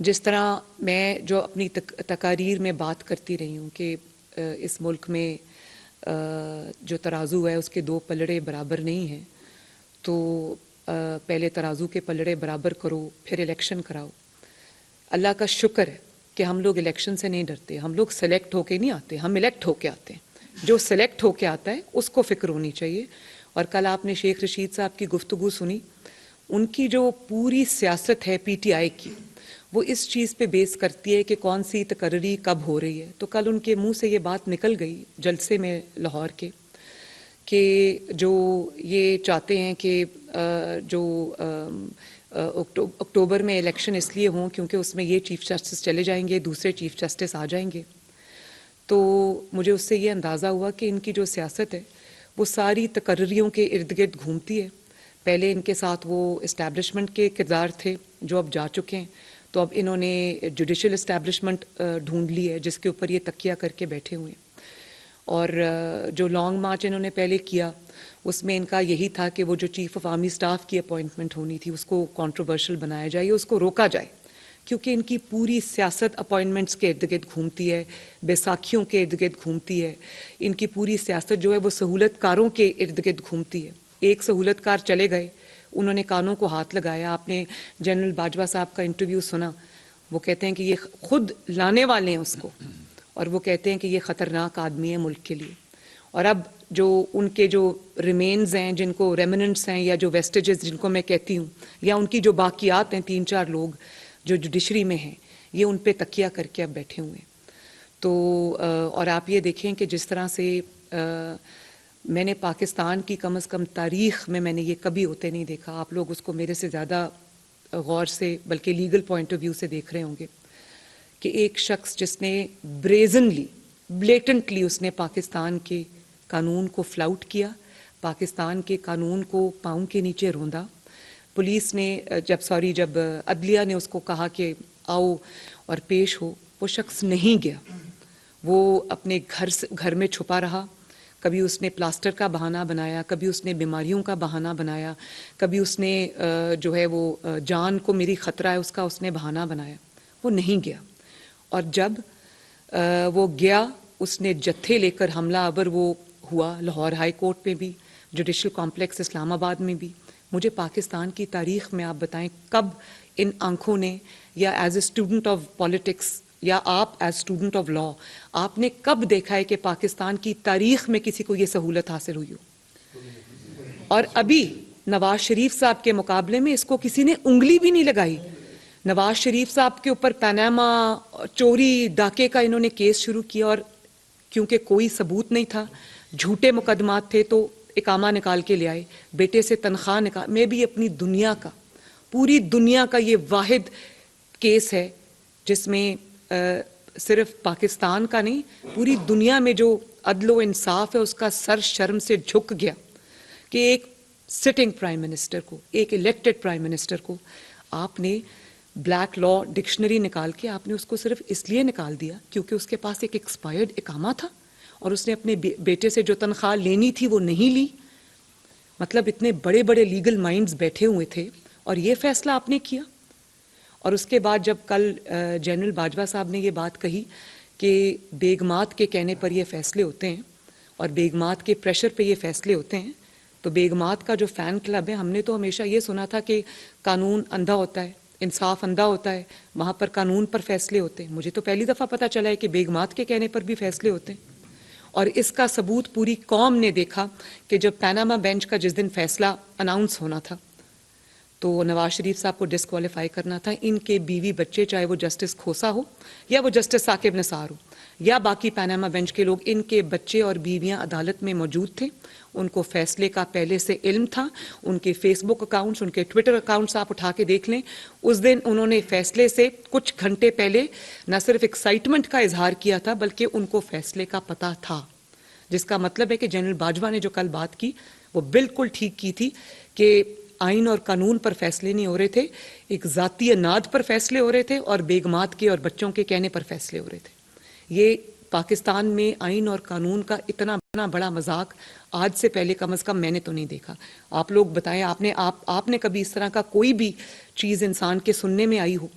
जिस तरह मैं जो अपनी तकारीर में बात करती रही हूँ कि इस मुल्क में जो तराजू है उसके दो पलड़े बराबर नहीं हैं, तो पहले तराजू के पलड़े बराबर करो, फिर इलेक्शन कराओ। अल्लाह का शुक्र है कि हम लोग इलेक्शन से नहीं डरते, हम लोग सेलेक्ट होके नहीं आते, हम इलेक्ट होके आते हैं। जो सेलेक्ट होके आता है उसको फ़िक्र होनी चाहिए। और कल आपने शेख रशीद साहब की गुफ्तगू सुनी, उनकी जो पूरी सियासत है पीटीआई की, वो इस चीज़ पे बेस करती है कि कौन सी तकर्री कब हो रही है। तो कल उनके मुंह से ये बात निकल गई जलसे में लाहौर के, कि जो ये चाहते हैं कि जो अक्टूबर में इलेक्शन इसलिए हों क्योंकि उसमें ये चीफ जस्टिस चले जाएंगे, दूसरे चीफ जस्टिस आ जाएंगे। तो मुझे उससे ये अंदाज़ा हुआ कि इनकी जो सियासत है वो सारी तकर्रियों के इर्द गिर्द घूमती है। पहले इनके साथ वो इस्टेब्लिशमेंट के किरदार थे जो अब जा चुके हैं, तो अब इन्होंने जुडिशल इस्टेब्लिशमेंट ढूंढ ली है जिसके ऊपर ये तकिया करके बैठे हुए हैं। और जो लॉन्ग मार्च इन्होंने पहले किया उसमें इनका यही था कि वो जो चीफ ऑफ आर्मी स्टाफ की अपॉइंटमेंट होनी थी उसको कंट्रोवर्शियल बनाया जाए, उसको रोका जाए, क्योंकि इनकी पूरी सियासत अपॉइंटमेंट्स के इर्द गिर्द घूमती है, बैसाखियों के इर्द गिर्द घूमती है। इनकी पूरी सियासत जो है वो सहूलतकारों के इर्द गिर्द घूमती है। एक सहूलतकार चले गए, उन्होंने कानों को हाथ लगाया। आपने जनरल बाजवा साहब का इंटरव्यू सुना, वो कहते हैं कि ये खुद लाने वाले हैं उसको, और वो कहते हैं कि ये ख़तरनाक आदमी है मुल्क के लिए। और अब जो उनके जो रिमेन्स हैं, जिनको रेमिनेंट्स हैं, या जो वेस्टेजेस जिनको मैं कहती हूँ, या उनकी जो बाकियात हैं, 3-4 लोग जो जुडिशरी में हैं, ये उन पे तकिया करके अब बैठे हुए हैं। तो और आप ये देखें कि जिस तरह से मैंने पाकिस्तान की कम से कम तारीख़ में मैंने ये कभी होते नहीं देखा। आप लोग उसको मेरे से ज़्यादा गौर से, बल्कि लीगल पॉइंट ऑफ व्यू से देख रहे होंगे कि एक शख्स जिसने ब्रेजनली, ब्लेटेंटली उसने पाकिस्तान के कानून को फ्लाउट किया, पाकिस्तान के कानून को पाँव के नीचे रौंदा। पुलिस ने जब अदलिया ने उसको कहा कि आओ और पेश हो, वो शख्स नहीं गया। वो अपने घर में छुपा रहा। कभी उसने प्लास्टर का बहाना बनाया, कभी उसने बीमारियों का बहाना बनाया, कभी उसने जो है वो जान को मेरी ख़तरा है उसका उसने बहाना बनाया। वो नहीं गया। और जब वो गया, उसने जत्थे लेकर हमला आवर वो हुआ, लाहौर हाई कोर्ट में भी, जुडिशल कॉम्प्लेक्स इस्लामाबाद में भी। मुझे पाकिस्तान की तारीख़ में आप बताएं कब इन आंखों ने, या as a student of politics, या आप एज स्टूडेंट ऑफ लॉ, आपने कब देखा है कि पाकिस्तान की तारीख़ में किसी को ये सहूलत हासिल हुई हो। और अभी नवाज शरीफ साहब के मुकाबले में इसको किसी ने उंगली भी नहीं लगाई। नवाज शरीफ साहब के ऊपर पनामा चोरी डाके का इन्होंने केस शुरू किया, और क्योंकि कोई सबूत नहीं था, झूठे मुकदमात थे, तो इकामा निकाल के ले आए, बेटे से तनख्वाह निकाल। मैं भी अपनी दुनिया का, पूरी दुनिया का ये वाहिद केस है जिसमें सिर्फ पाकिस्तान का नहीं, पूरी दुनिया में जो अदलो इंसाफ है उसका सर शर्म से झुक गया कि एक सिटिंग प्राइम मिनिस्टर को, एक इलेक्टेड प्राइम मिनिस्टर को आपने ब्लैक लॉ डिक्शनरी निकाल के आपने उसको सिर्फ इसलिए निकाल दिया क्योंकि उसके पास एक एक्सपायर्ड इकामा था और उसने अपने बेटे से जो तनख्वाह लेनी थी वो नहीं ली। मतलब इतने बड़े बड़े लीगल माइंड्स बैठे हुए थे और ये फैसला आपने किया। और उसके बाद जब कल जनरल बाजवा साहब ने ये बात कही कि बेगमात के कहने पर ये फैसले होते हैं और बेगमात के प्रेशर पे ये फैसले होते हैं, तो बेगमात का जो फ़ैन क्लब है, हमने तो हमेशा ये सुना था कि कानून अंधा होता है, इंसाफ अंधा होता है, वहाँ पर कानून पर फैसले होते हैं। मुझे तो पहली दफ़ा पता चला है कि बेगमात के कहने पर भी फैसले होते हैं। और इसका सबूत पूरी कौम ने देखा कि जब पनामा बेंच का जिस दिन फैसला अनाउंस होना था तो नवाज शरीफ साहब को डिस्क्वालीफाई करना था, इनके बीवी बच्चे, चाहे वो जस्टिस खोसा हो या वो जस्टिस साकिब निसार हो या बाकी पनामा बेंच के लोग, इनके बच्चे और बीवियां अदालत में मौजूद थे। उनको फैसले का पहले से इल्म था। उनके फेसबुक अकाउंट्स, उनके ट्विटर अकाउंट्स आप उठा के देख लें। उस दिन उन्होंने फैसले से कुछ घंटे पहले न सिर्फ एक्साइटमेंट का इजहार किया था बल्कि उनको फैसले का पता था, जिसका मतलब है कि जनरल बाजवा ने जो कल बात की वो बिल्कुल ठीक की थी कि आइन और कानून पर फैसले नहीं हो रहे थे, एक ज़ाती अनाद पर फैसले हो रहे थे और बेगमात के और बच्चों के कहने पर फैसले हो रहे थे। ये पाकिस्तान में आइन और कानून का इतना बड़ा मजाक आज से पहले कम से कम मैंने तो नहीं देखा। आप लोग बताएं, आपने कभी इस तरह का कोई भी चीज़ इंसान के सुनने में आई हो?